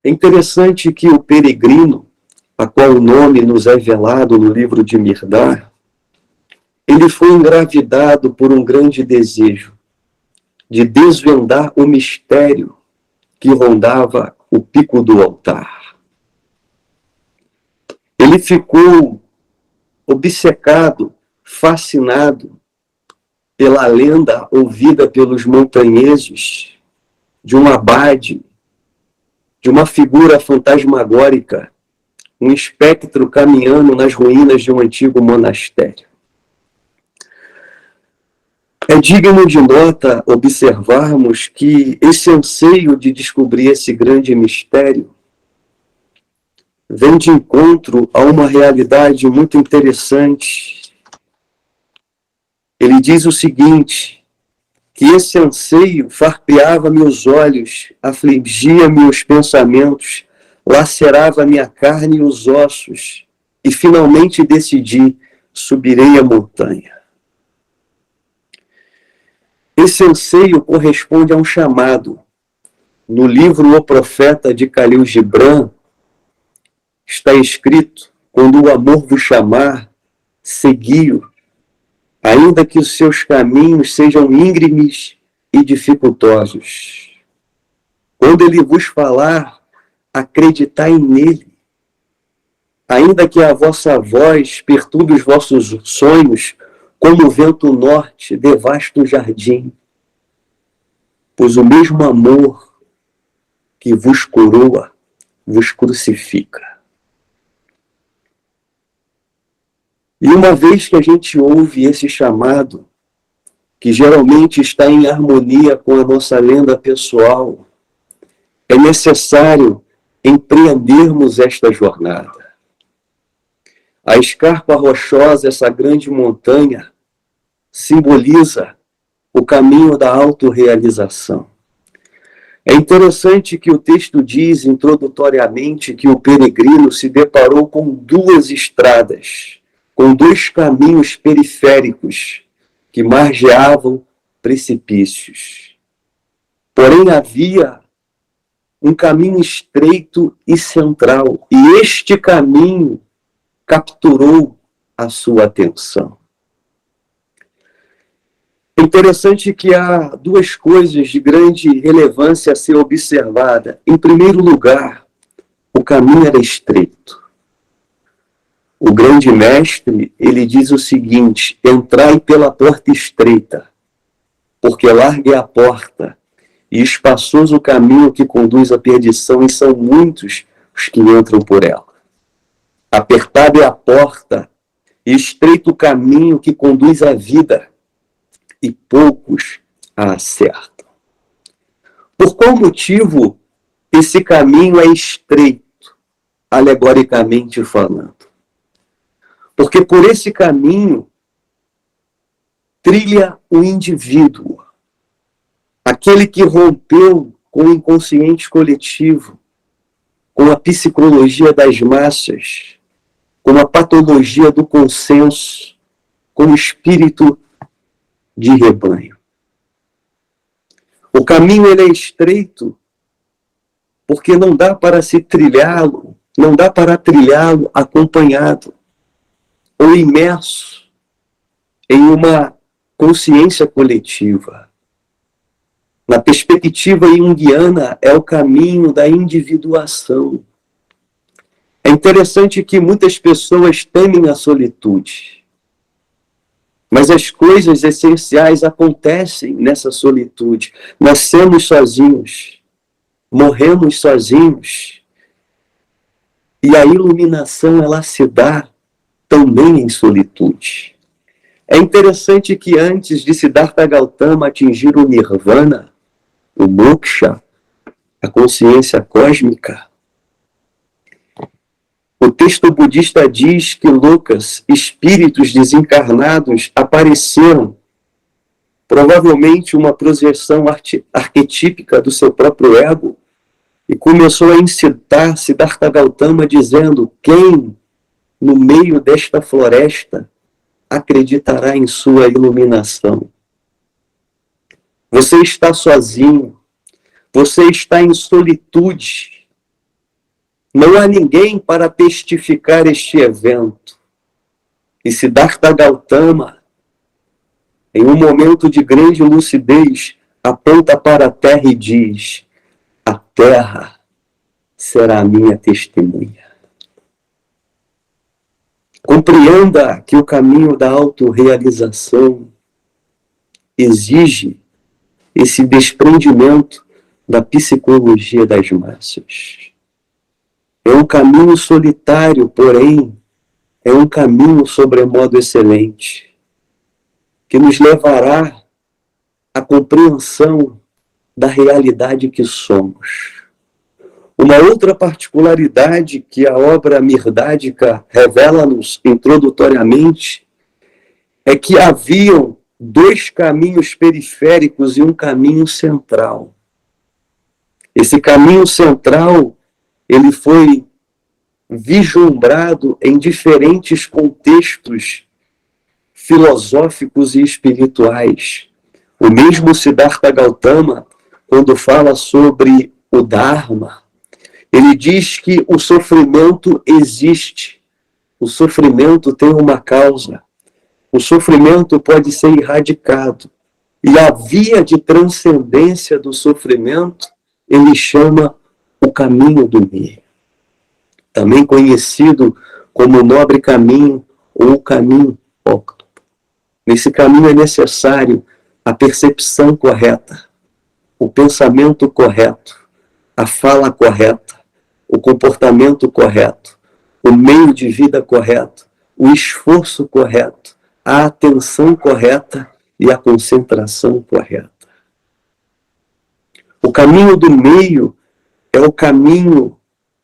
É interessante que o peregrino, a qual o nome nos é velado no livro de Mirdá, ele foi engravidado por um grande desejo de desvendar o mistério que rondava o pico do altar. Ele ficou obcecado, fascinado pela lenda ouvida pelos montanheses de um abade, de uma figura fantasmagórica, um espectro caminhando nas ruínas de um antigo monastério. É digno de nota observarmos que esse anseio de descobrir esse grande mistério vem de encontro a uma realidade muito interessante. Ele diz o seguinte, que esse anseio farpeava meus olhos, afligia meus pensamentos, lacerava minha carne e os ossos, e finalmente decidi, subirei a montanha. Esse anseio corresponde a um chamado. No livro O Profeta de Khalil Gibran, está escrito, quando o amor vos chamar, segui-o, ainda que os seus caminhos sejam íngremes e dificultosos. Quando ele vos falar, acreditai nele. Ainda que a vossa voz perturbe os vossos sonhos, como o vento norte devasta o jardim. Pois o mesmo amor que vos coroa, vos crucifica. E uma vez que a gente ouve esse chamado, que geralmente está em harmonia com a nossa lenda pessoal, é necessário empreendermos esta jornada. A escarpa rochosa, essa grande montanha, simboliza o caminho da autorrealização. É interessante que o texto diz, introdutoriamente, que o peregrino se deparou com duas estradas, com dois caminhos periféricos que margeavam precipícios. Porém, havia um caminho estreito e central, e este caminho capturou a sua atenção. É interessante que há duas coisas de grande relevância a ser observada. Em primeiro lugar, o caminho era estreito. O grande mestre, ele diz o seguinte, entrai pela porta estreita, porque larga é a porta, e espaçoso o caminho que conduz à perdição, e são muitos os que entram por ela. Apertada é a porta, e estreito o caminho que conduz à vida, e poucos a acertam. Por qual motivo esse caminho é estreito, alegoricamente falando? Porque por esse caminho trilha o indivíduo, aquele que rompeu com o inconsciente coletivo, com a psicologia das massas, com a patologia do consenso, com o espírito de rebanho. O caminho ele é estreito porque não dá para se trilhá-lo, não dá para trilhá-lo acompanhado ou imerso em uma consciência coletiva. Na perspectiva junguiana, é o caminho da individuação. É interessante que muitas pessoas temem a solitude, mas as coisas essenciais acontecem nessa solitude. Nascemos sozinhos, morremos sozinhos, e a iluminação ela se dá também em solitude. É interessante que antes de Siddhartha Gautama atingir o Nirvana, o Moksha, a consciência cósmica, o texto budista diz que loucas, espíritos desencarnados apareceram, provavelmente uma projeção arquetípica do seu próprio ego, e começou a incitar Siddhartha Gautama dizendo: quem no meio desta floresta acreditará em sua iluminação? Você está sozinho, você está em solitude, Não há ninguém para testificar este evento. E Siddhartha Gautama, em um momento de grande lucidez, aponta para a terra e diz: a terra será a minha testemunha. Compreenda que o caminho da autorrealização exige esse desprendimento da psicologia das massas. É um caminho solitário, porém, é um caminho sobremodo excelente, que nos levará à compreensão da realidade que somos. Uma outra particularidade que a obra mirdádica revela-nos introdutoriamente é que haviam dois caminhos periféricos e um caminho central. Esse caminho central, ele foi vislumbrado em diferentes contextos filosóficos e espirituais. O mesmo Siddhartha Gautama, quando fala sobre o Dharma, ele diz que o sofrimento existe. O sofrimento tem uma causa. O sofrimento pode ser erradicado. E a via de transcendência do sofrimento, ele chama o caminho do meio. Também conhecido como o nobre caminho ou o caminho óctuplo. Nesse caminho é necessário a percepção correta, o pensamento correto, a fala correta, o comportamento correto, o meio de vida correto, o esforço correto, a atenção correta e a concentração correta. O caminho do meio é o caminho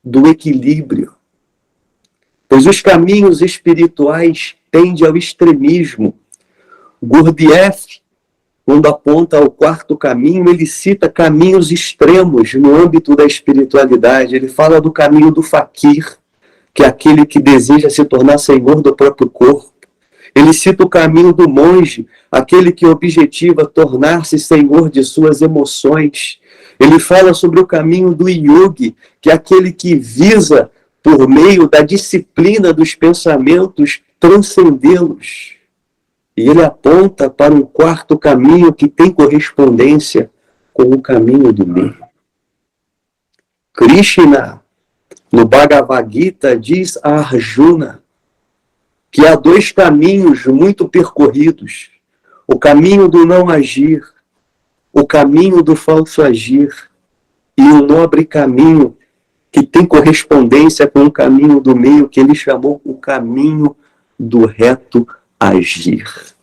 do equilíbrio, pois os caminhos espirituais tendem ao extremismo. Gurdjieff, quando aponta ao quarto caminho, ele cita caminhos extremos no âmbito da espiritualidade. Ele fala do caminho do faquir, que é aquele que deseja se tornar senhor do próprio corpo. Ele cita o caminho do monge, aquele que objetiva tornar-se senhor de suas emoções. Ele fala sobre o caminho do yogi, que é aquele que visa, por meio da disciplina dos pensamentos, transcendê-los. E ele aponta para um quarto caminho que tem correspondência com o caminho do meio. Krishna, no Bhagavad Gita, diz a Arjuna que há dois caminhos muito percorridos: o caminho do não agir, o caminho do falso agir, e o nobre caminho que tem correspondência com o caminho do meio, que ele chamou o caminho do reto agir.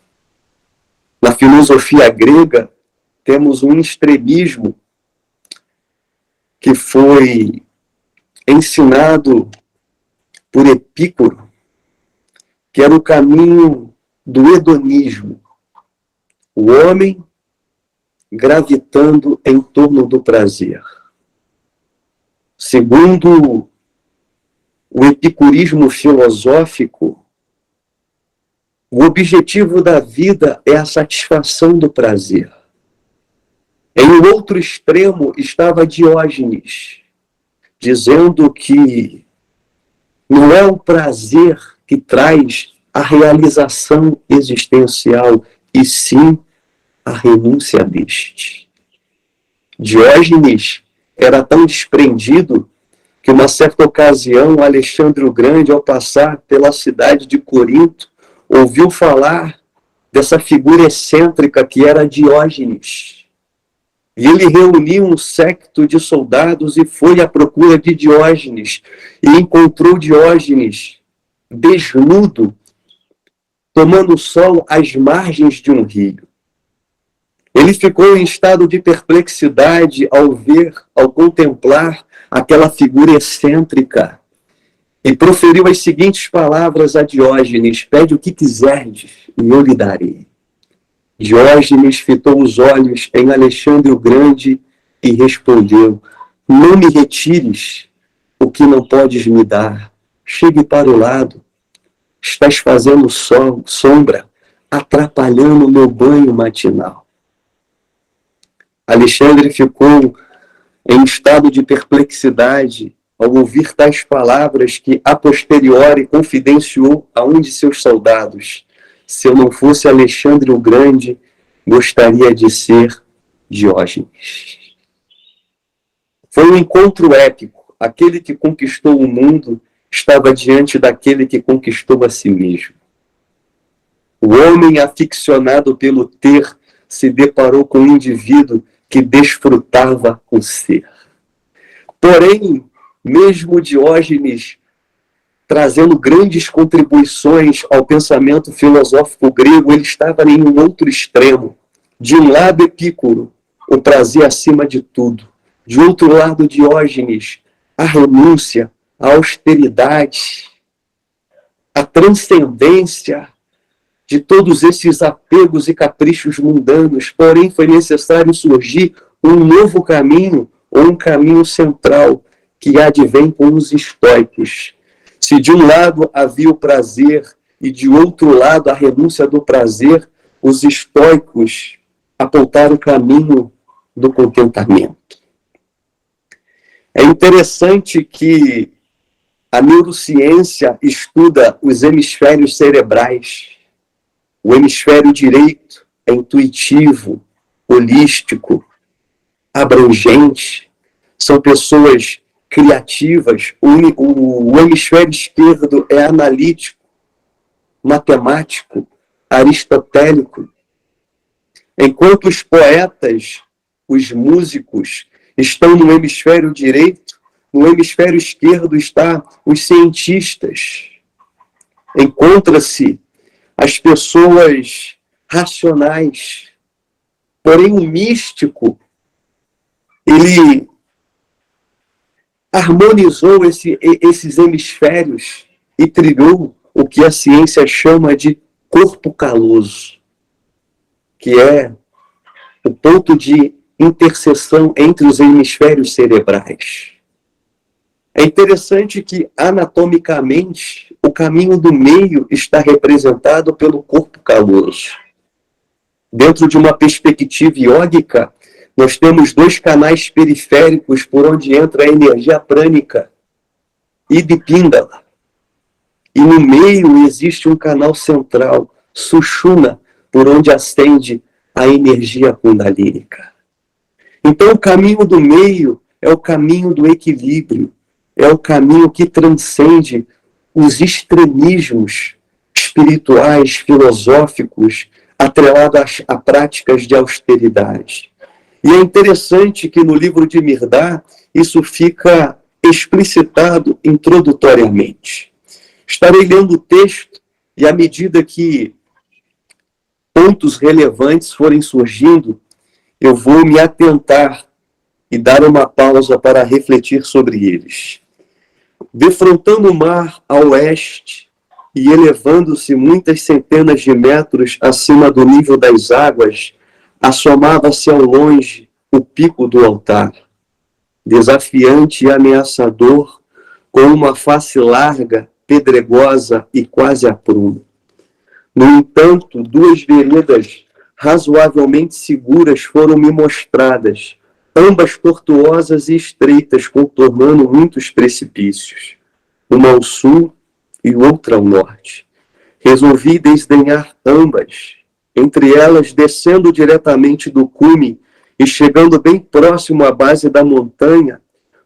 Na filosofia grega, temos um extremismo que foi ensinado por Epicuro, que era o caminho do hedonismo. O homem gravitando em torno do prazer. Segundo o epicurismo filosófico, o objetivo da vida é a satisfação do prazer. Em um outro extremo estava Diógenes, dizendo que não é o prazer que traz a realização existencial, e sim a renúncia deste. Diógenes era tão desprendido que, uma certa ocasião, Alexandre o Grande, ao passar pela cidade de Corinto, ouviu falar dessa figura excêntrica que era Diógenes. E ele reuniu um séquito de soldados e foi à procura de Diógenes. E encontrou Diógenes desnudo, tomando sol às margens de um rio. Ele ficou em estado de perplexidade ao contemplar aquela figura excêntrica. E proferiu as seguintes palavras a Diógenes: pede o que quiserdes, e eu lhe darei. Diógenes fitou os olhos em Alexandre o Grande e respondeu: não me retires o que não podes me dar. Chegue para o lado. Estás fazendo sombra, atrapalhando o meu banho matinal. Alexandre ficou em estado de perplexidade ao ouvir tais palavras que a posteriori confidenciou a um de seus soldados: se eu não fosse Alexandre o Grande, gostaria de ser Diógenes. Foi um encontro épico. Aquele que conquistou o mundo estava diante daquele que conquistou a si mesmo. O homem aficionado pelo ter se deparou com um indivíduo que desfrutava o ser. Porém, mesmo Diógenes trazendo grandes contribuições ao pensamento filosófico grego, ele estava em um outro extremo. De um lado, Epicuro, o prazer acima de tudo. De outro lado, Diógenes, a renúncia, a austeridade, a transcendência de todos esses apegos e caprichos mundanos. Porém, foi necessário surgir um novo caminho, ou um caminho central, que advém com os estoicos. Se de um lado havia o prazer e de outro lado a renúncia do prazer, os estoicos apontaram o caminho do contentamento. É interessante que a neurociência estuda os hemisférios cerebrais. O hemisfério direito é intuitivo, holístico, abrangente. São pessoas criativas. O hemisfério esquerdo é analítico, matemático, aristotélico. Enquanto os poetas, os músicos, estão no hemisfério direito, no hemisfério esquerdo estão os cientistas. Encontra-se as pessoas racionais. Porém, o místico, ele harmonizou esses hemisférios e trilhou o que a ciência chama de corpo caloso, que é o ponto de interseção entre os hemisférios cerebrais. É interessante que, anatomicamente, o caminho do meio está representado pelo corpo caloso. Dentro de uma perspectiva iógica, nós temos dois canais periféricos por onde entra a energia prânica, Ida e Píndala. E no meio existe um canal central, Sushumna, por onde ascende a energia kundalínica. Então, o caminho do meio é o caminho do equilíbrio, é o caminho que transcende os extremismos espirituais, filosóficos, atrelados a práticas de austeridade. E é interessante que no livro de Mirdá isso fica explicitado introdutoriamente. Estarei lendo o texto e, à medida que pontos relevantes forem surgindo, eu vou me atentar e dar uma pausa para refletir sobre eles. Defrontando o mar a oeste e elevando-se muitas centenas de metros acima do nível das águas, assomava-se ao longe o pico do altar, desafiante e ameaçador, com uma face larga, pedregosa e quase a prumo. No entanto, duas veredas razoavelmente seguras foram-me mostradas, ambas tortuosas e estreitas, contornando muitos precipícios, uma ao sul e outra ao norte. Resolvi desdenhar ambas, entre elas, descendo diretamente do cume e chegando bem próximo à base da montanha,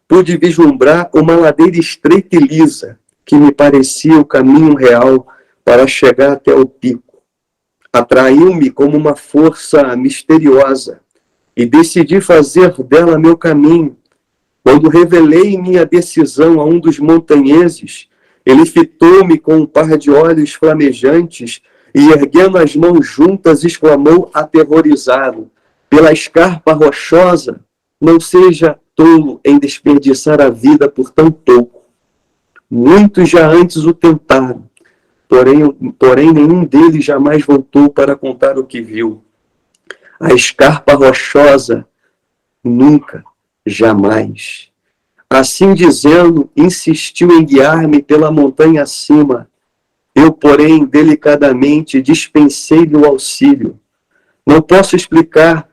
pude vislumbrar uma ladeira estreita e lisa, que me parecia o caminho real para chegar até o pico. Atraiu-me como uma força misteriosa e decidi fazer dela meu caminho. Quando revelei minha decisão a um dos montanheses, ele fitou-me com um par de olhos flamejantes e, erguendo as mãos juntas, exclamou aterrorizado: pela escarpa rochosa, não seja tolo em desperdiçar a vida por tão pouco. Muitos já antes o tentaram, porém nenhum deles jamais voltou para contar o que viu. A escarpa rochosa, nunca, jamais. Assim dizendo, insistiu em guiar-me pela montanha acima. Eu, porém, delicadamente dispensei-lhe o auxílio. Não posso explicar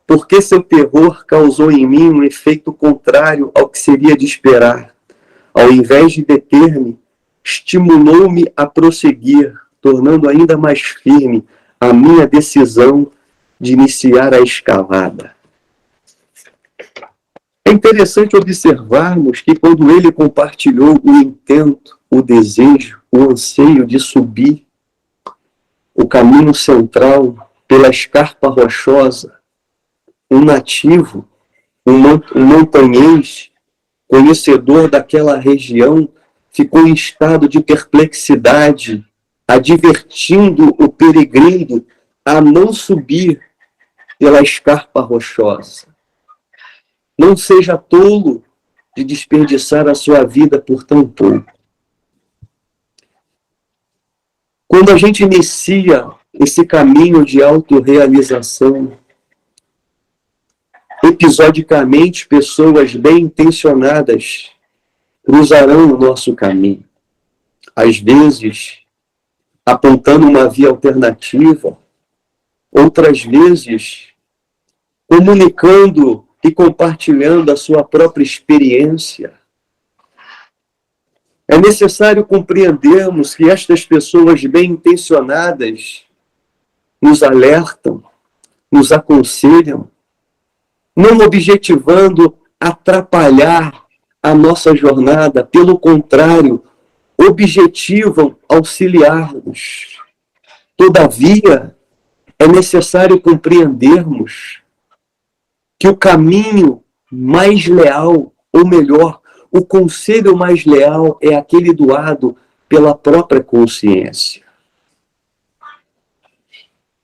por que seu terror causou em mim um efeito contrário ao que seria de esperar. ao invés de deter-me, estimulou-me a prosseguir, tornando ainda mais firme a minha decisão de iniciar a escalada. É interessante observarmos que quando ele compartilhou o intento, o desejo, o anseio de subir o caminho central pela escarpa rochosa, um nativo, um montanhês, conhecedor daquela região, ficou em estado de perplexidade, advertindo o peregrino a não subir pela escarpa rochosa. Não seja tolo de desperdiçar a sua vida por tão pouco. Quando a gente inicia esse caminho de autorrealização, episodicamente, pessoas bem intencionadas cruzarão o nosso caminho. Às vezes, apontando uma via alternativa, outras vezes, comunicando e compartilhando a sua própria experiência. É necessário compreendermos que estas pessoas bem intencionadas nos alertam, nos aconselham, não objetivando atrapalhar a nossa jornada, pelo contrário, objetivam auxiliar-nos. Todavia, é necessário compreendermos que o caminho mais leal, ou melhor, o conselho mais leal é aquele doado pela própria consciência.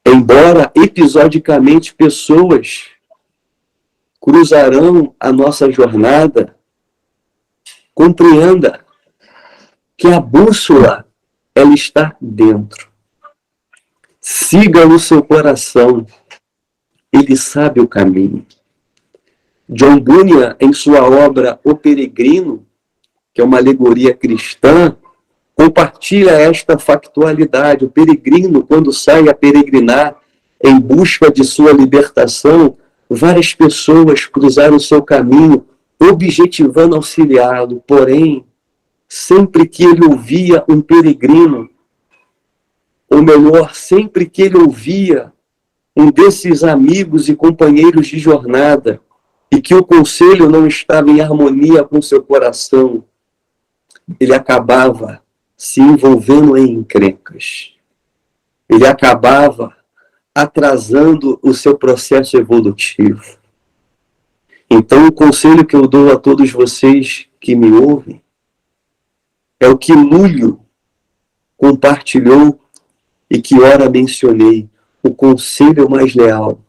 Embora episodicamente pessoas cruzarão a nossa jornada, compreenda que a bússola, ela está dentro. Siga o seu coração, ele sabe o caminho. John Bunyan, em sua obra O Peregrino, que é uma alegoria cristã, compartilha esta factualidade. O peregrino, quando sai a peregrinar em busca de sua libertação, várias pessoas cruzaram o seu caminho, objetivando auxiliá-lo. Porém, sempre que ele ouvia um peregrino, ou melhor, sempre que ele ouvia um desses amigos e companheiros de jornada, e que o conselho não estava em harmonia com seu coração, ele acabava se envolvendo em encrencas. Ele acabava atrasando o seu processo evolutivo. Então, o conselho que eu dou a todos vocês que me ouvem é o que Lúlio compartilhou e que ora mencionei. O conselho mais leal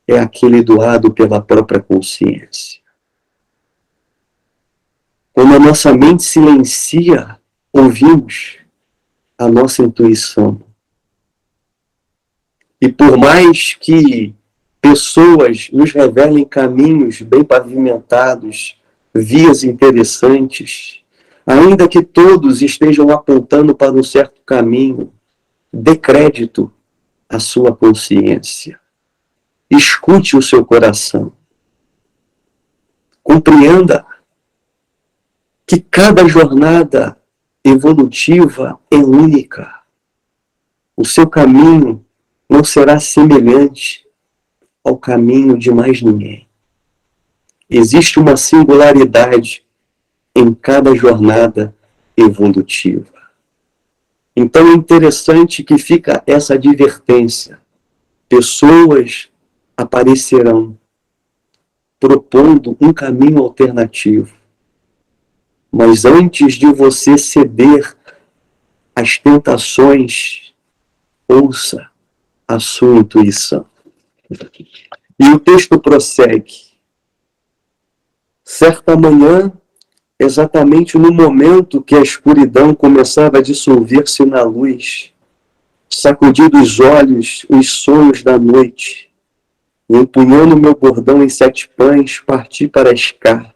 é aquele doado pela própria consciência. Quando a nossa mente silencia, ouvimos a nossa intuição. E por mais que pessoas nos revelem caminhos bem pavimentados, vias interessantes, ainda que todos estejam apontando para um certo caminho, dê crédito à sua consciência. Escute o seu coração. Compreenda que cada jornada evolutiva é única. O seu caminho não será semelhante ao caminho de mais ninguém. Existe uma singularidade em cada jornada evolutiva. Então é interessante que fica essa advertência. Pessoas aparecerão propondo um caminho alternativo. Mas antes de você ceder às tentações, ouça a sua intuição. E o texto prossegue. Certa manhã, exatamente no momento que a escuridão começava a dissolver-se na luz, sacudi dos olhos os sonhos da noite, e empunhando meu bordão em 7 pães, parti para a escarpa.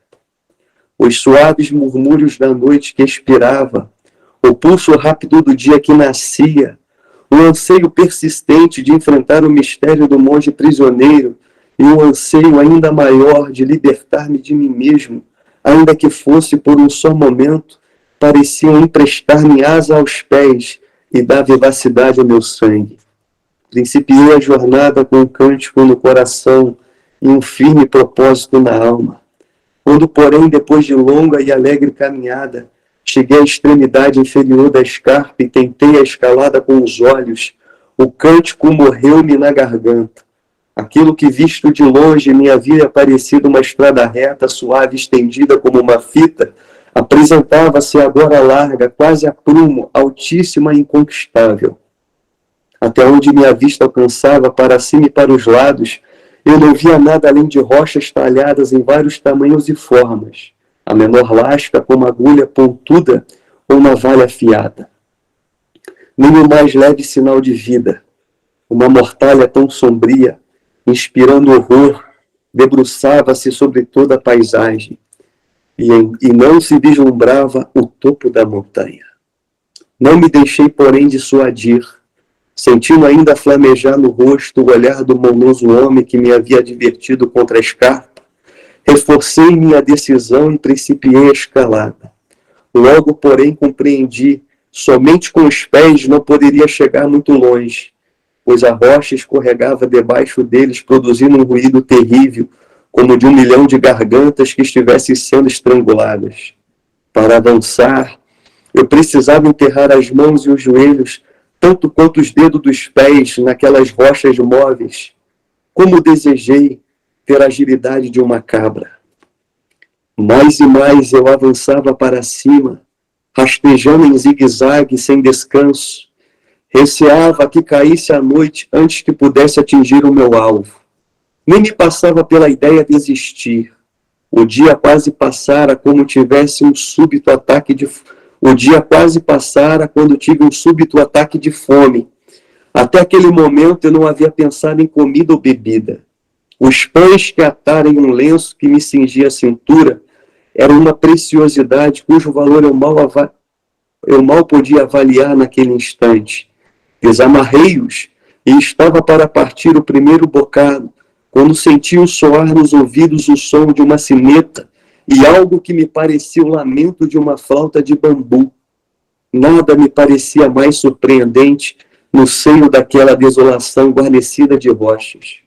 Os suaves murmúrios da noite que expirava, o pulso rápido do dia que nascia, o anseio persistente de enfrentar o mistério do monge prisioneiro e o anseio ainda maior de libertar-me de mim mesmo, ainda que fosse por um só momento, pareciam emprestar-me asa aos pés e dar vivacidade ao meu sangue. Principiei a jornada com um cântico no coração e um firme propósito na alma. Quando, porém, depois de longa e alegre caminhada, cheguei à extremidade inferior da escarpa e tentei a escalada com os olhos, o cântico morreu-me na garganta. Aquilo que visto de longe me havia parecido uma estrada reta, suave, estendida como uma fita, apresentava-se agora larga, quase a prumo, altíssima e inconquistável. Até onde minha vista alcançava, para cima e para os lados, eu não via nada além de rochas talhadas em vários tamanhos e formas, a menor lasca como agulha pontuda ou navalha afiada. Nem o mais leve sinal de vida, uma mortalha tão sombria, inspirando horror, debruçava-se sobre toda a paisagem, e não se vislumbrava o topo da montanha. Não me deixei, porém, dissuadir, sentindo ainda flamejar no rosto o olhar do manoso homem que me havia advertido contra a escarpa, reforcei minha decisão e principiei a escalada. Logo, porém, compreendi, somente com os pés não poderia chegar muito longe, pois a rocha escorregava debaixo deles, produzindo um ruído terrível, como de 1 milhão de gargantas que estivessem sendo estranguladas. Para avançar, eu precisava enterrar as mãos e os joelhos, tanto quanto os dedos dos pés naquelas rochas móveis. Como desejei ter a agilidade de uma cabra. Mais e mais eu avançava para cima, rastejando em zigue-zague sem descanso. Receava que caísse a noite antes que pudesse atingir o meu alvo. Nem me passava pela ideia de desistir. O dia quase passara como tivesse um súbito ataque de O dia quase passara quando tive um súbito ataque de fome. Até aquele momento eu não havia pensado em comida ou bebida. Os pães que ataram em um lenço que me cingia a cintura eram uma preciosidade cujo valor eu mal podia avaliar naquele instante. Desamarrei-os e estava para partir o primeiro bocado, quando senti o soar nos ouvidos o som de uma sineta e algo que me parecia o lamento de uma flauta de bambu. Nada me parecia mais surpreendente no seio daquela desolação guarnecida de rochas.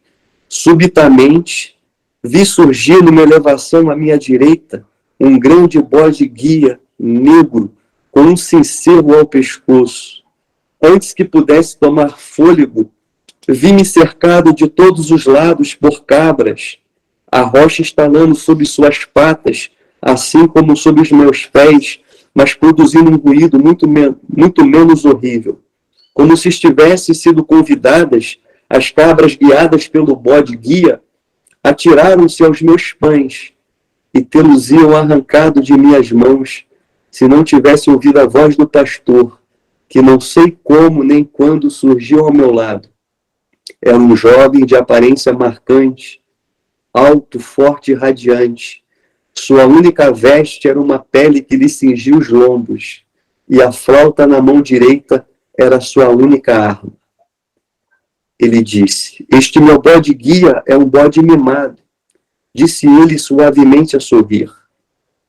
Subitamente, vi surgir numa elevação à minha direita um grande bode guia, negro, com um sincero ao pescoço. Antes que pudesse tomar fôlego, vi-me cercado de todos os lados por cabras, a rocha estalando sob suas patas, assim como sob os meus pés, mas produzindo um ruído muito menos horrível. Como se estivessem sido convidadas, as cabras, guiadas pelo bode guia, atiraram-se aos meus pães e tê-los-iam arrancado de minhas mãos, se não tivesse ouvido a voz do pastor, que não sei como nem quando surgiu ao meu lado. Era um jovem de aparência marcante, alto, forte e radiante. Sua única veste era uma pele que lhe cingia os lombos, e a flauta na mão direita era sua única arma. Ele disse: "Este meu bode guia é um bode mimado", disse ele suavemente a sorrir.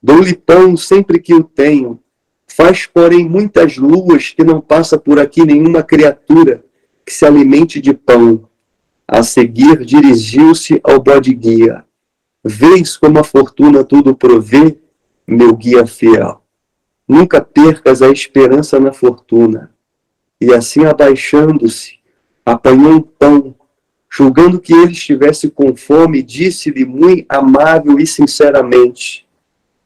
"Dou-lhe pão sempre que o tenho. Faz, porém, muitas luas que não passa por aqui nenhuma criatura que se alimente de pão." A seguir, dirigiu-se ao bode guia. "Vês como a fortuna tudo provê, meu guia fiel. Nunca percas a esperança na fortuna." E assim, abaixando-se, apanhou um pão, julgando que ele estivesse com fome, disse-lhe muito amável e sinceramente: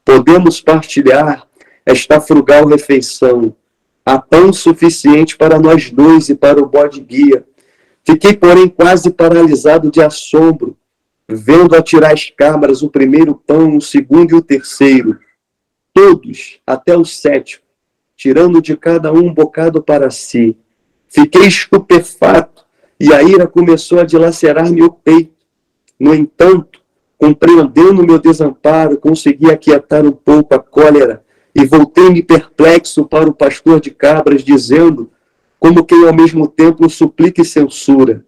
"Podemos partilhar esta frugal refeição. Há pão suficiente para nós dois e para o bode guia." Fiquei, porém, quase paralisado de assombro, vendo atirar as cabras o primeiro pão, o segundo e o terceiro. Todos, até o sétimo, tirando de cada um bocado para si. Fiquei estupefato e a ira começou a dilacerar-me o peito. No entanto, compreendendo meu desamparo, consegui aquietar um pouco a cólera e voltei-me perplexo para o pastor de cabras, dizendo, como quem ao mesmo tempo suplica e censura: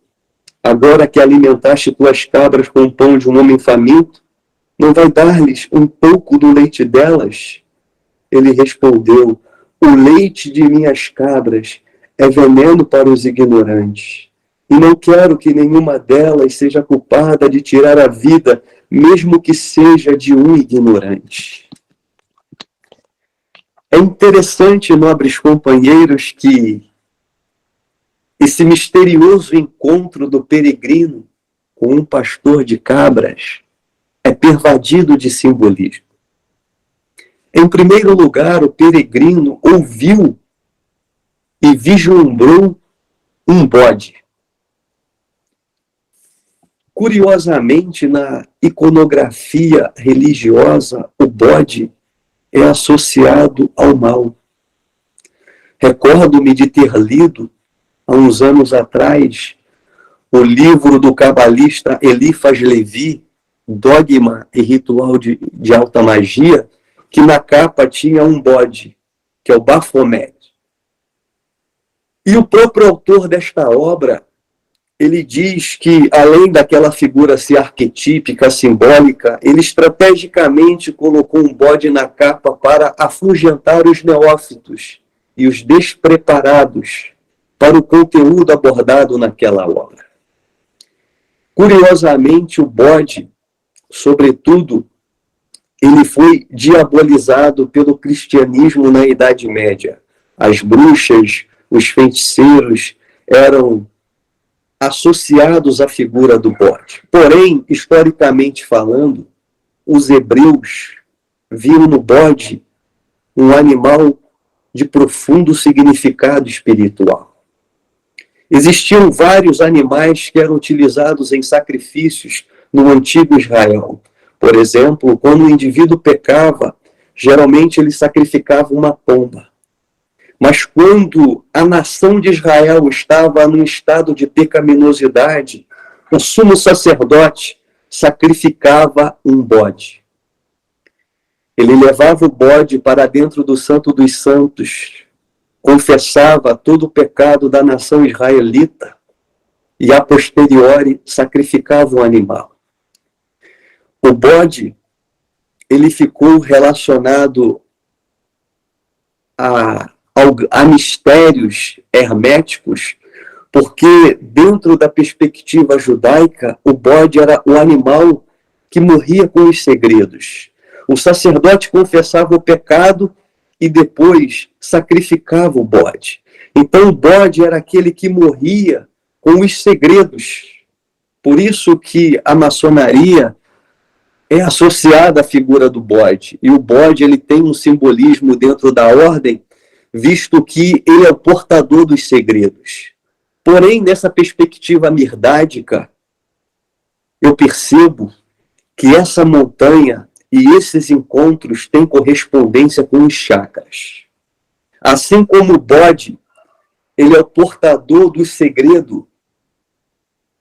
"Agora que alimentaste tuas cabras com o pão de um homem faminto, não vai dar-lhes um pouco do leite delas?" Ele respondeu: o leite de minhas cabras é veneno para os ignorantes, e não quero que nenhuma delas seja culpada de tirar a vida, mesmo que seja de um ignorante. É interessante, nobres companheiros, que esse misterioso encontro do peregrino com um pastor de cabras é pervadido de simbolismo. Em primeiro lugar, o peregrino ouviu e vislumbrou um bode. Curiosamente, na iconografia religiosa, o bode é associado ao mal. Recordo-me de ter lido, há uns anos atrás, o livro do cabalista Eliphas Levi, Dogma e Ritual de Alta Magia, que na capa tinha um bode, que é o Baphomet. E o próprio autor desta obra, ele diz que, além daquela figura ser arquetípica, simbólica, ele estrategicamente colocou um bode na capa para afugentar os neófitos e os despreparados para o conteúdo abordado naquela obra. Curiosamente, o bode, sobretudo, ele foi diabolizado pelo cristianismo na Idade Média. As bruxas, os feiticeiros eram associados à figura do bode. Porém, historicamente falando, os hebreus viam no bode um animal de profundo significado espiritual. Existiam vários animais que eram utilizados em sacrifícios no antigo Israel. Por exemplo, quando o indivíduo pecava, geralmente ele sacrificava uma pomba. Mas quando a nação de Israel estava num estado de pecaminosidade, o sumo sacerdote sacrificava um bode. Ele levava o bode para dentro do Santo dos Santos, confessava todo o pecado da nação israelita e, a posteriori, sacrificava um animal. O bode, ele ficou relacionado a mistérios herméticos, porque dentro da perspectiva judaica, o bode era o animal que morria com os segredos. O sacerdote confessava o pecado e depois sacrificava o bode. Então o bode era aquele que morria com os segredos. Por isso que a maçonaria é associada à figura do bode. E o bode, ele tem um simbolismo dentro da ordem, visto que ele é o portador dos segredos. Porém, nessa perspectiva mirdádica, eu percebo que essa montanha e esses encontros têm correspondência com os chakras. Assim como o bode, ele é o portador do segredo,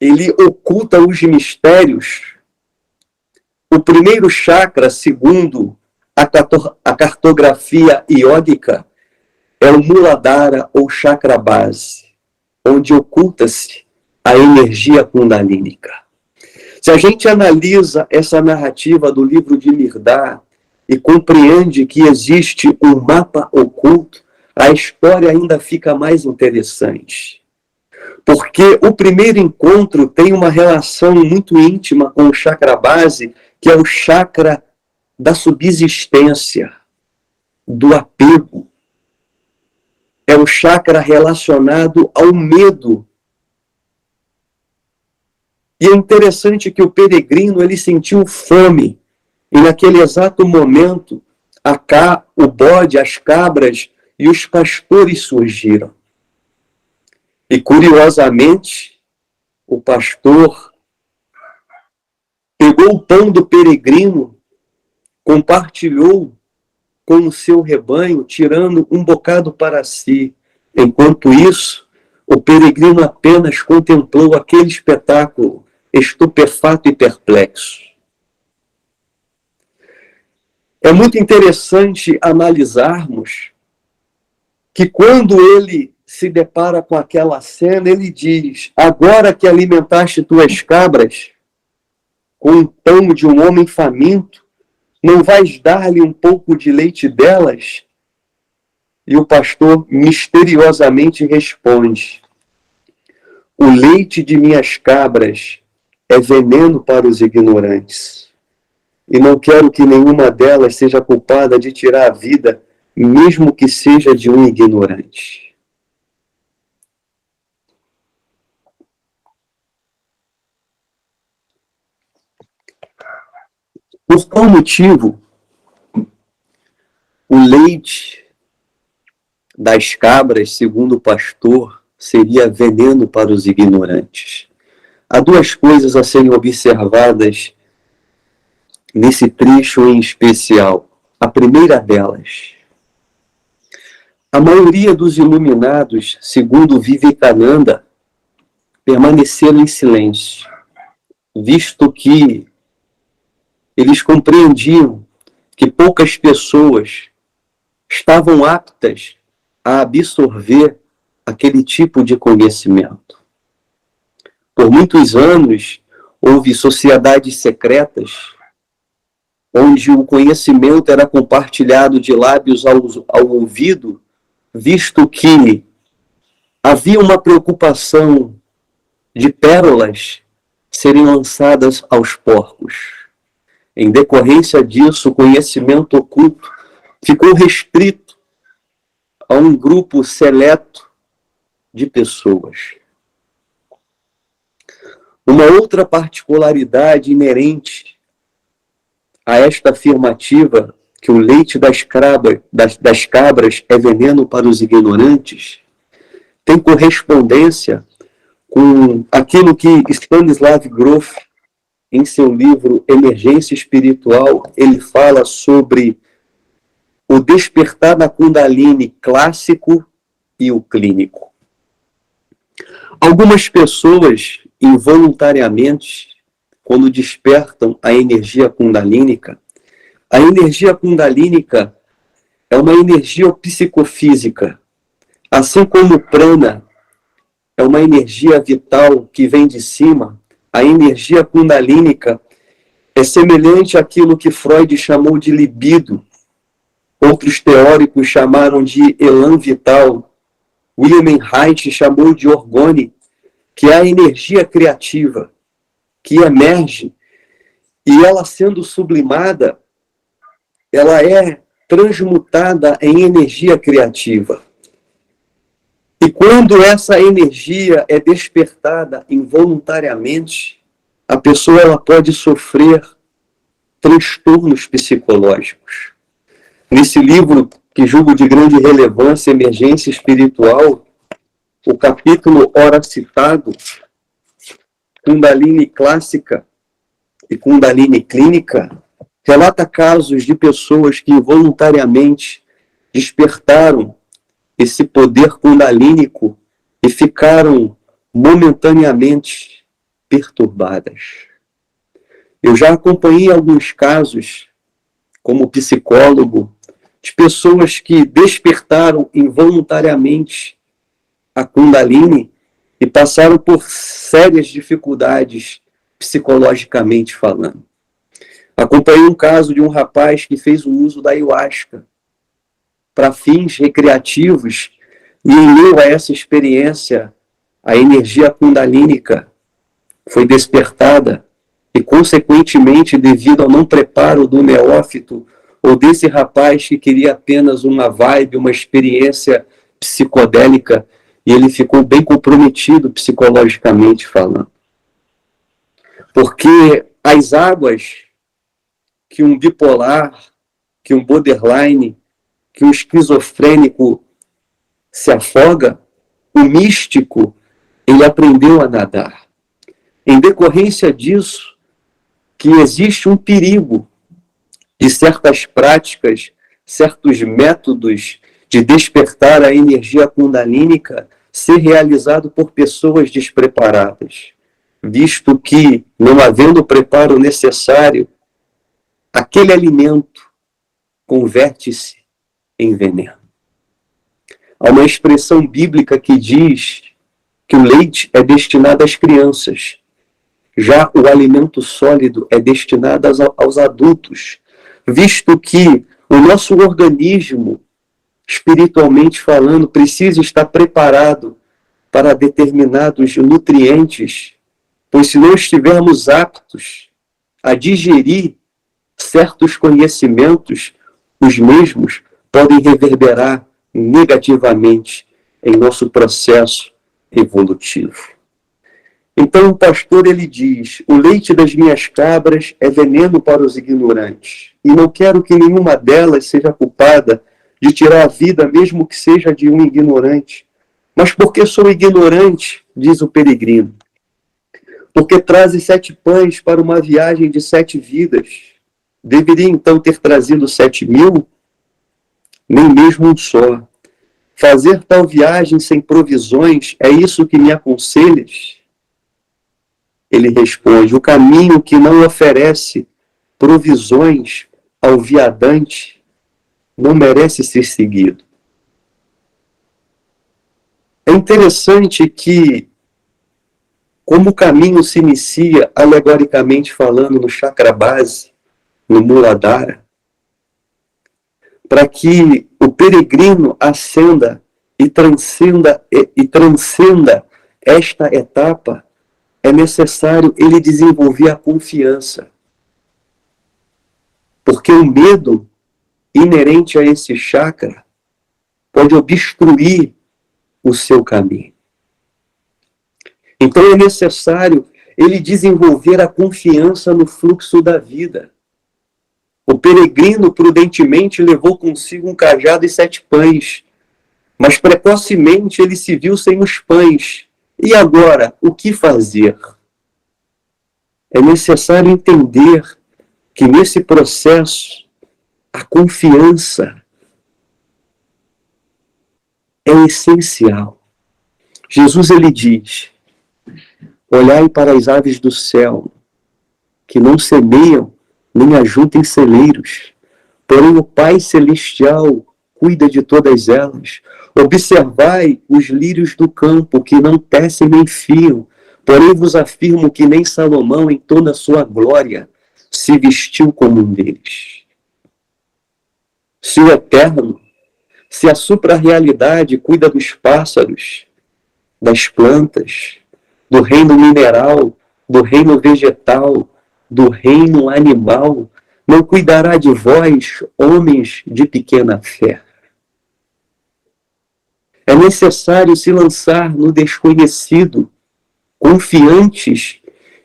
ele oculta os mistérios. O primeiro chakra, segundo a cartografia iógica, é o Muladhara ou chakra base, onde oculta-se a energia kundalínica. Se a gente analisa essa narrativa do livro de Mirdá e compreende que existe um mapa oculto, a história ainda fica mais interessante. Porque o primeiro encontro tem uma relação muito íntima com o chakra base, que é o chakra da subsistência, do apego. É um chakra relacionado ao medo. E é interessante que o peregrino, ele sentiu fome. E naquele exato momento, o bode, as cabras e os pastores surgiram. E curiosamente, o pastor pegou o pão do peregrino, compartilhou com o seu rebanho, tirando um bocado para si. Enquanto isso, o peregrino apenas contemplou aquele espetáculo, estupefato e perplexo. É muito interessante analisarmos que quando ele se depara com aquela cena, ele diz: agora que alimentaste tuas cabras com o pão de um homem faminto, Não vais dar-lhe um pouco de leite delas? E o pastor misteriosamente responde: o leite de minhas cabras é veneno para os ignorantes. E não quero que nenhuma delas seja culpada de tirar a vida, mesmo que seja de um ignorante. Por qual motivo o leite das cabras, segundo o pastor, seria veneno para os ignorantes? Há duas coisas a serem observadas nesse trecho em especial. A primeira delas: a maioria dos iluminados, segundo Vivekananda, permaneceram em silêncio, visto que eles compreendiam que poucas pessoas estavam aptas a absorver aquele tipo de conhecimento. Por muitos anos, houve sociedades secretas onde o conhecimento era compartilhado de lábios ao ouvido, visto que havia uma preocupação de pérolas serem lançadas aos porcos. Em decorrência disso, o conhecimento oculto ficou restrito a um grupo seleto de pessoas. Uma outra particularidade inerente a esta afirmativa, que o leite das cabras é veneno para os ignorantes, tem correspondência com aquilo que Stanislav Grof, em seu livro Emergência Espiritual, ele fala sobre o despertar da Kundalini clássico e o clínico. Algumas pessoas, involuntariamente, quando despertam a energia kundalínica é uma energia psicofísica, assim como o prana é uma energia vital que vem de cima. A energia kundalínica é semelhante àquilo que Freud chamou de libido. Outros teóricos chamaram de elan vital. William Reich chamou de orgone, que é a energia criativa, que emerge, e ela sendo sublimada, ela é transmutada em energia criativa. E quando essa energia é despertada involuntariamente, a pessoa ela pode sofrer transtornos psicológicos. Nesse livro, que julgo de grande relevância, Emergência Espiritual, o capítulo ora citado, Kundalini Clássica e Kundalini Clínica, relata casos de pessoas que involuntariamente despertaram esse poder kundalínico e ficaram momentaneamente perturbadas. Eu já acompanhei alguns casos, como psicólogo, de pessoas que despertaram involuntariamente a Kundalini e passaram por sérias dificuldades psicologicamente falando. Acompanhei um caso de um rapaz que fez o uso da ayahuasca para fins recreativos, e em meio a essa experiência, a energia kundalínica foi despertada e, consequentemente, devido ao não preparo do neófito ou desse rapaz que queria apenas uma vibe, uma experiência psicodélica, e ele ficou bem comprometido psicologicamente falando. Porque as águas que um bipolar, que um borderline, que um esquizofrênico se afoga, o místico, ele aprendeu a nadar. Em decorrência disso, que existe um perigo de certas práticas, certos métodos de despertar a energia kundalínica ser realizado por pessoas despreparadas, visto que, não havendo o preparo necessário, aquele alimento converte-se em veneno. Há uma expressão bíblica que diz que o leite é destinado às crianças, já o alimento sólido é destinado aos adultos, visto que o nosso organismo, espiritualmente falando, precisa estar preparado para determinados nutrientes, pois se não estivermos aptos a digerir certos conhecimentos, os mesmos podem reverberar negativamente em nosso processo evolutivo. Então o pastor ele diz: o leite das minhas cabras é veneno para os ignorantes, e não quero que nenhuma delas seja culpada de tirar a vida, mesmo que seja de um ignorante. Mas porque sou ignorante, diz o peregrino, porque traze 7 pães para uma viagem de 7 vidas, deveria então ter trazido 7.000? Nem mesmo um só. Fazer tal viagem sem provisões, é isso que me aconselhas? Ele responde: o caminho que não oferece provisões ao viadante não merece ser seguido. É interessante que, como o caminho se inicia, alegoricamente falando, no chakra base, no Muladhara, para que o peregrino ascenda e transcenda esta etapa, é necessário ele desenvolver a confiança. Porque o medo inerente a esse chakra pode obstruir o seu caminho. Então é necessário ele desenvolver a confiança no fluxo da vida. O peregrino prudentemente levou consigo um cajado e 7 pães, mas precocemente ele se viu sem os pães. E agora, o que fazer? É necessário entender que nesse processo a confiança é essencial. Jesus ele diz: olhai para as aves do céu, que não semeiam nem ajuntam celeiros, porém o Pai Celestial cuida de todas elas. Observai os lírios do campo, que não tecem nem fiam, porém vos afirmo que nem Salomão, em toda a sua glória, se vestiu como um deles. Se o Eterno, se a supra-realidade cuida dos pássaros, das plantas, do reino mineral, do reino vegetal, do reino animal, não cuidará de vós, homens de pequena fé. É necessário se lançar no desconhecido, confiantes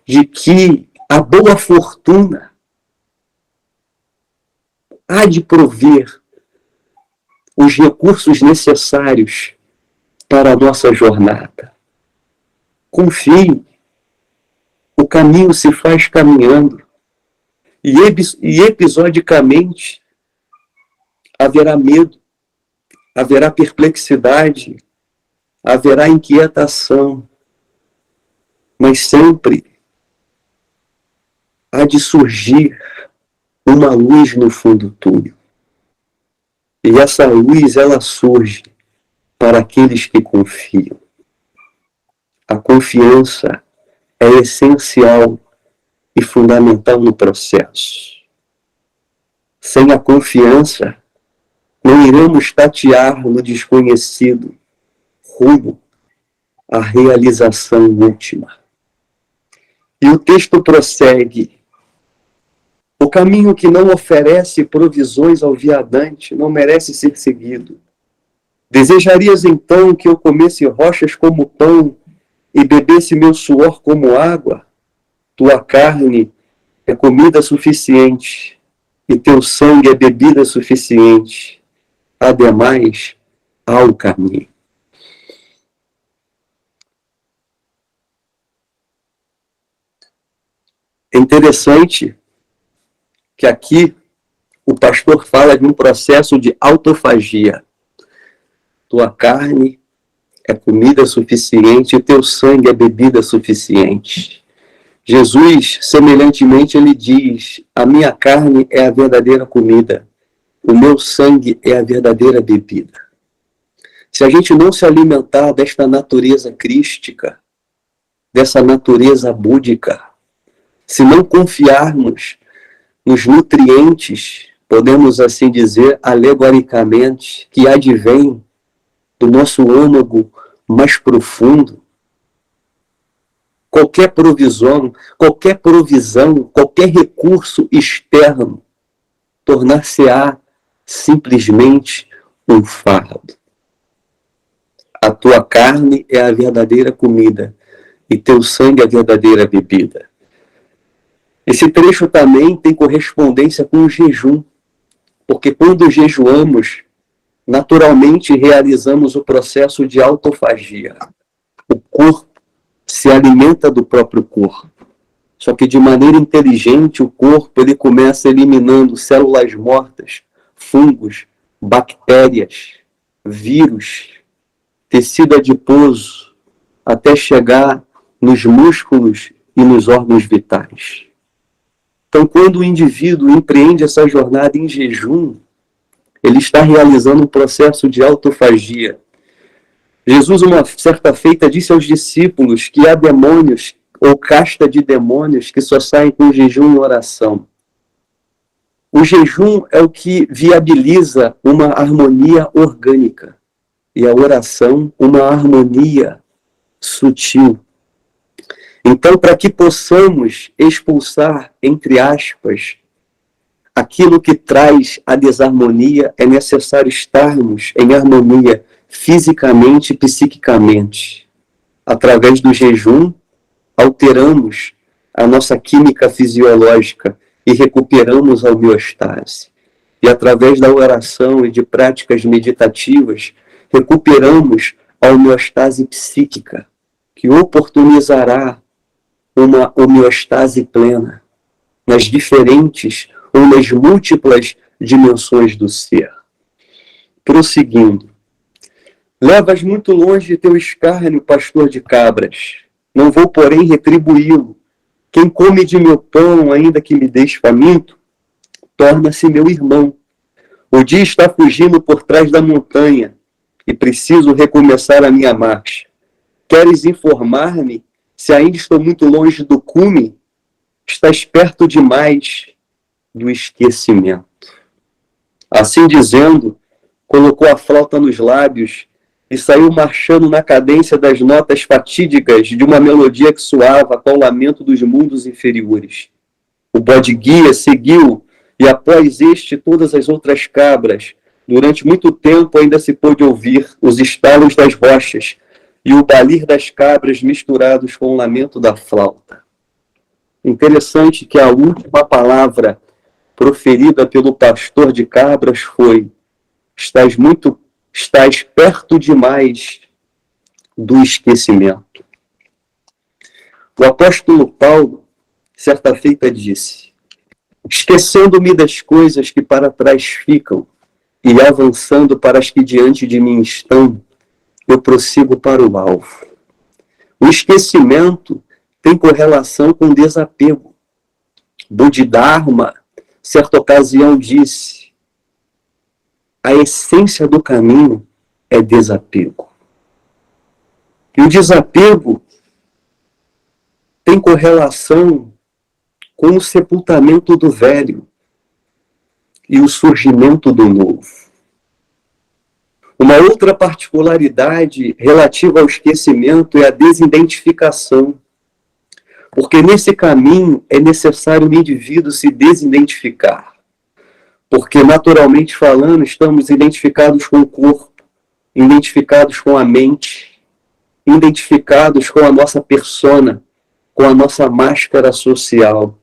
de que a boa fortuna há de prover os recursos necessários para a nossa jornada. Confie, o caminho se faz caminhando, e episodicamente haverá medo, haverá perplexidade, haverá inquietação, mas sempre há de surgir uma luz no fundo do túnel. E essa luz, ela surge para aqueles que confiam. A confiança é essencial e fundamental no processo. Sem a confiança, não iremos tatear no desconhecido rumo à realização última. E o texto prossegue: o caminho que não oferece provisões ao viadante não merece ser seguido. Desejarias então que eu comesse rochas como pão e bebesse meu suor como água? Tua carne é comida suficiente e teu sangue é bebida suficiente. Ademais, há o caminho. É interessante que aqui o pastor fala de um processo de autofagia. Tua carne é comida suficiente e teu sangue é bebida suficiente. Jesus, semelhantemente, ele diz: a minha carne é a verdadeira comida, o meu sangue é a verdadeira bebida. Se a gente não se alimentar desta natureza crística, dessa natureza búdica, se não confiarmos nos nutrientes podemos assim dizer, alegoricamente, que advém do nosso âmago mais profundo. Qualquer provisão, qualquer recurso externo, tornar-se-á simplesmente um fardo. A tua carne é a verdadeira comida e teu sangue é a verdadeira bebida. Esse trecho também tem correspondência com o jejum, porque quando jejuamos, naturalmente realizamos o processo de autofagia. O corpo se alimenta do próprio corpo. Só que de maneira inteligente, o corpo ele começa eliminando células mortas, fungos, bactérias, vírus, tecido adiposo, até chegar nos músculos e nos órgãos vitais. Então, quando o indivíduo empreende essa jornada em jejum, ele está realizando um processo de autofagia. Jesus, uma certa feita, disse aos discípulos que há demônios, ou casta de demônios, que só saem com jejum e oração. O jejum é o que viabiliza uma harmonia orgânica, e a oração, uma harmonia sutil. Então, para que possamos expulsar, entre aspas, aquilo que traz a desarmonia, é necessário estarmos em harmonia fisicamente e psiquicamente. Através do jejum, alteramos a nossa química fisiológica e recuperamos a homeostase. E através da oração e de práticas meditativas, recuperamos a homeostase psíquica, que oportunizará uma homeostase plena nas diferentes ou nas múltiplas dimensões do ser. Prosseguindo. Levas muito longe teu escárnio, pastor de cabras. Não vou, porém, retribuí-lo. Quem come de meu pão, ainda que me deixe faminto, torna-se meu irmão. O dia está fugindo por trás da montanha e preciso recomeçar a minha marcha. Queres informar-me se ainda estou muito longe do cume? Estás perto demais do esquecimento. Assim dizendo, colocou a flauta nos lábios e saiu marchando na cadência das notas fatídicas de uma melodia que soava com o lamento dos mundos inferiores. O bode-guia seguiu, e após este todas as outras cabras. Durante muito tempo ainda se pôde ouvir os estalos das rochas e o balir das cabras misturados com o lamento da flauta. Interessante que a última palavra proferida pelo pastor de cabras foi: estás perto demais do esquecimento. O apóstolo Paulo, certa feita, disse: esquecendo-me das coisas que para trás ficam e avançando para as que diante de mim estão, eu prossigo para o alvo. O esquecimento tem correlação com desapego. Bodhidharma, certa ocasião, disse: a essência do caminho é desapego. E o desapego tem correlação com o sepultamento do velho e o surgimento do novo. Uma outra particularidade relativa ao esquecimento é a desidentificação. Porque nesse caminho é necessário o indivíduo se desidentificar. Porque, naturalmente falando, estamos identificados com o corpo, identificados com a mente, identificados com a nossa persona, com a nossa máscara social.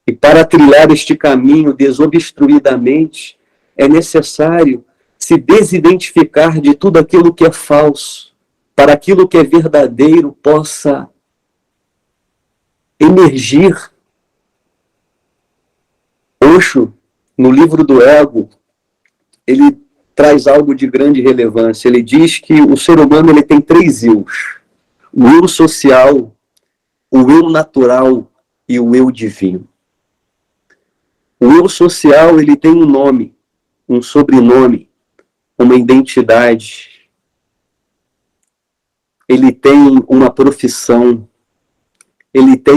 E para trilhar este caminho desobstruidamente, é necessário se desidentificar de tudo aquilo que é falso, para aquilo que é verdadeiro possa emergir. Osho, no livro do Ego, ele traz algo de grande relevância. Ele diz que o ser humano ele tem 3 eus: o eu social, o eu natural e o eu divino. O eu social ele tem um nome, um sobrenome, uma identidade. Ele tem uma profissão. Ele tem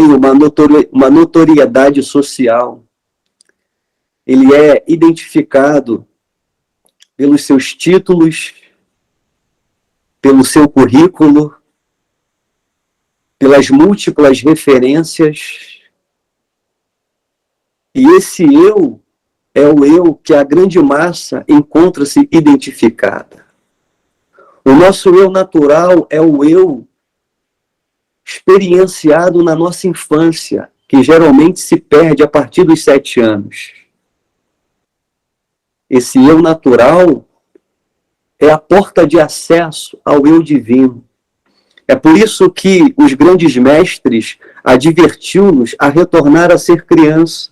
uma notoriedade social. ele é identificado pelos seus títulos, pelo seu currículo, pelas múltiplas referências. E esse eu é o eu que a grande massa encontra-se identificada. O nosso eu natural é o eu experienciado na nossa infância, que geralmente se perde a partir dos 7 anos. Esse eu natural é a porta de acesso ao eu divino. É por isso que os grandes mestres advertiu-nos a retornar a ser criança.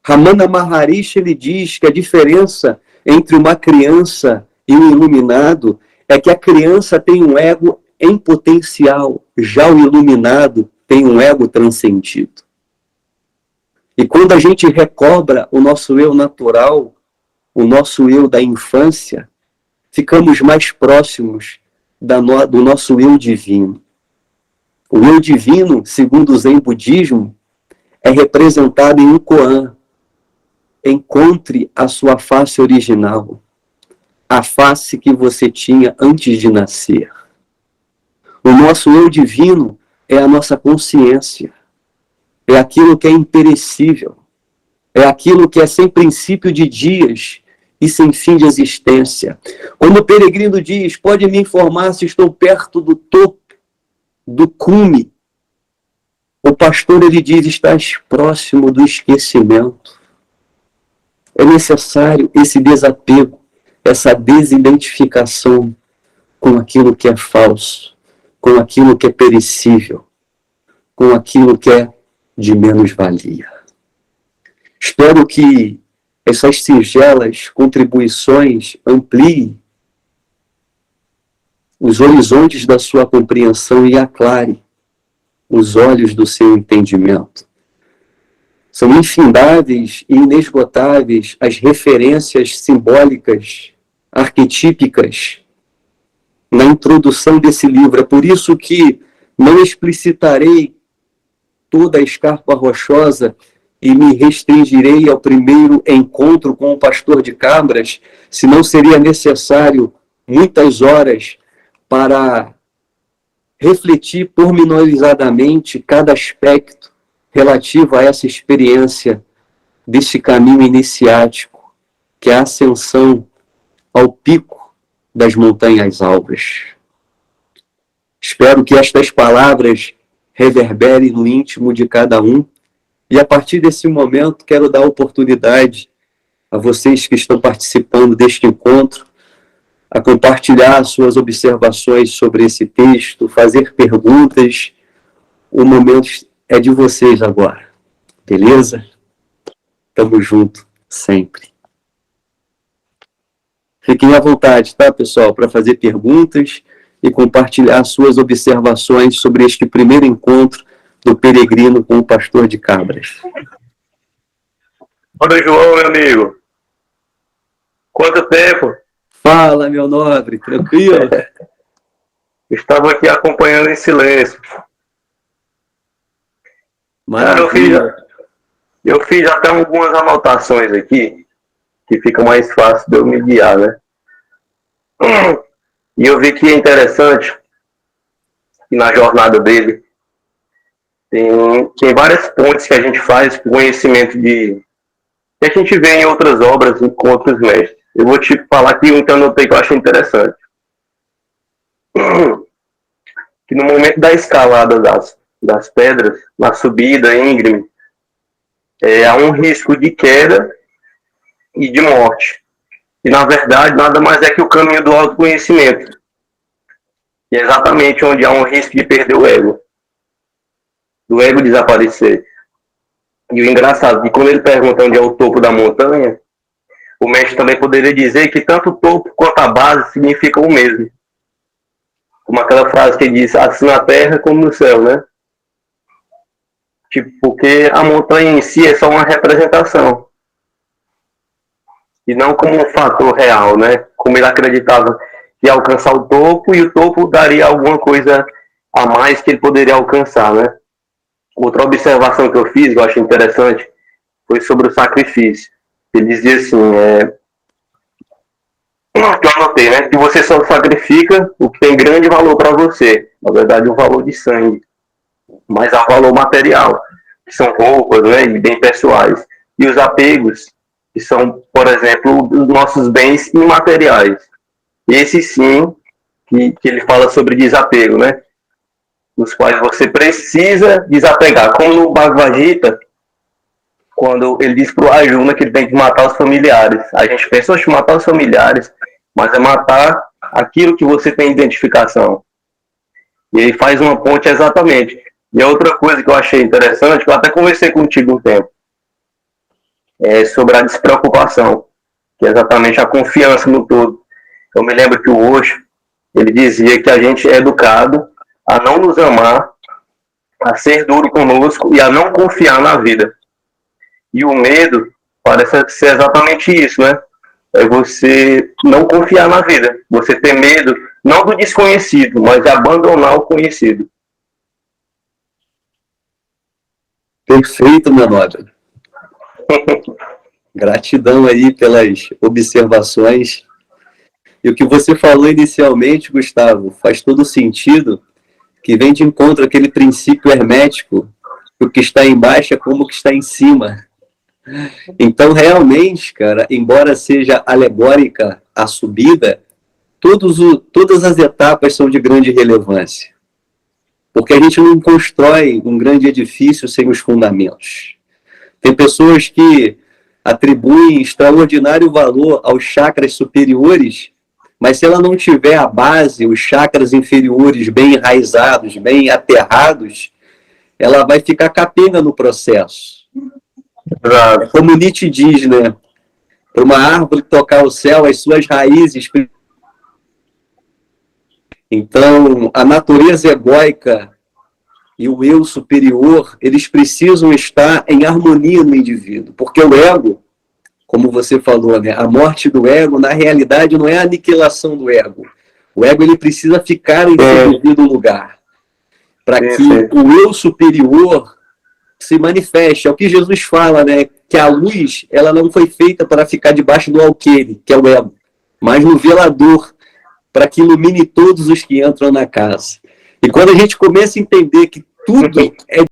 Ramana Maharishi, ele diz que a diferença entre uma criança e um iluminado é que a criança tem um ego em potencial, já o iluminado tem um ego transcendido. E quando a gente recobra o nosso eu natural, o nosso eu da infância, ficamos mais próximos do nosso eu divino. O eu divino, segundo o Zen Budismo, é representado em um koan. Encontre a sua face original, a face que você tinha antes de nascer. O nosso eu divino é a nossa consciência, é aquilo que é imperecível, é aquilo que é sem princípio de dias e sem fim de existência. Quando o peregrino diz, pode me informar se estou perto do topo, do cume, o pastor ele diz, estás próximo do esquecimento. É necessário esse desapego, essa desidentificação com aquilo que é falso, com aquilo que é perecível, com aquilo que é de menos valia. Espero que essas singelas contribuições ampliem os horizontes da sua compreensão e aclare os olhos do seu entendimento. São infindáveis e inesgotáveis as referências simbólicas, arquetípicas, na introdução desse livro. É por isso que não explicitarei toda a escarpa rochosa e me restringirei ao primeiro encontro com o pastor de Cabras, senão seria necessário muitas horas para refletir pormenorizadamente cada aspecto relativo a essa experiência desse caminho iniciático, que é a ascensão ao pico das montanhas alvas. Espero que estas palavras reverberem no íntimo de cada um, e a partir desse momento quero dar oportunidade a vocês que estão participando deste encontro a compartilhar suas observações sobre esse texto, fazer perguntas. O momento é de vocês agora, beleza? Tamo junto, sempre. Fiquem à vontade, tá, pessoal, para fazer perguntas e compartilhar suas observações sobre este primeiro encontro do peregrino com o pastor de Cabras. Oi, João, meu amigo. Quanto tempo? Fala, meu nobre, tranquilo? Estava aqui acompanhando em silêncio. Maravilha. Eu fiz até algumas anotações aqui, que fica mais fácil de eu me guiar, né? E eu vi que é interessante que na jornada dele tem várias pontes que a gente faz com conhecimento que a gente vê em outras obras e com outros mestres. Eu vou te falar aqui um que eu anotei que eu achei interessante. Que no momento da escalada das pedras, na subida íngreme, há um risco de queda e de morte. E, na verdade, nada mais é que o caminho do autoconhecimento. E é exatamente onde há um risco de perder o ego. Do ego desaparecer. E o engraçado é que quando ele pergunta onde é o topo da montanha, o mestre também poderia dizer que tanto o topo quanto a base significam o mesmo. Como aquela frase que diz, assim na terra como no céu, né? Tipo, porque a montanha em si é só uma representação. E não como um fator real, né? Como ele acreditava que ia alcançar o topo e o topo daria alguma coisa a mais que ele poderia alcançar, né? Outra observação que eu fiz, que eu acho interessante, foi sobre o sacrifício. Ele dizia assim, que eu anotei, né? Que você só sacrifica o que tem grande valor para você. Na verdade, o valor de sangue. Mas há o valor material, que são roupas, né? E bem pessoais. E os apegos, que são, por exemplo, os nossos bens imateriais. Esse sim, que ele fala sobre desapego, né? Os quais você precisa desapegar. Como no Bhagavad Gita, quando ele diz para o Arjuna que ele tem que matar os familiares. A gente pensa, oxe, matar os familiares, mas é matar aquilo que você tem identificação. E ele faz uma ponte exatamente. E a outra coisa que eu achei interessante, que eu até conversei contigo um tempo, é sobre a despreocupação, que é exatamente a confiança no todo. Eu me lembro que o Osho, ele dizia que a gente é educado a não nos amar, a ser duro conosco e a não confiar na vida. E o medo parece ser exatamente isso, né? É você não confiar na vida. Você ter medo, não do desconhecido, mas de abandonar o conhecido. Perfeito, meu nobre. Gratidão aí pelas observações. E o que você falou inicialmente, Gustavo, faz todo sentido, que vem de encontro àquele princípio hermético, que o que está embaixo é como o que está em cima. Então, realmente, cara, embora seja alegórica a subida, todas as etapas são de grande relevância. Porque a gente não constrói um grande edifício sem os fundamentos. Tem pessoas que atribuem extraordinário valor aos chakras superiores, mas se ela não tiver a base, os chakras inferiores bem enraizados, bem aterrados, ela vai ficar capenga no processo. Como Nietzsche diz, né? Para uma árvore tocar o céu, as suas raízes. Então, a natureza egóica e o eu superior, eles precisam estar em harmonia no indivíduo. Porque o ego, como você falou, né? A morte do ego, na realidade, não é a aniquilação do ego. O ego ele precisa ficar em seu devido lugar. Para que o eu superior se manifeste. É o que Jesus fala, né? Que a luz, ela não foi feita para ficar debaixo do alqueire, que é o ego, mas no velador, para que ilumine todos os que entram na casa. E quando a gente começa a entender que tudo é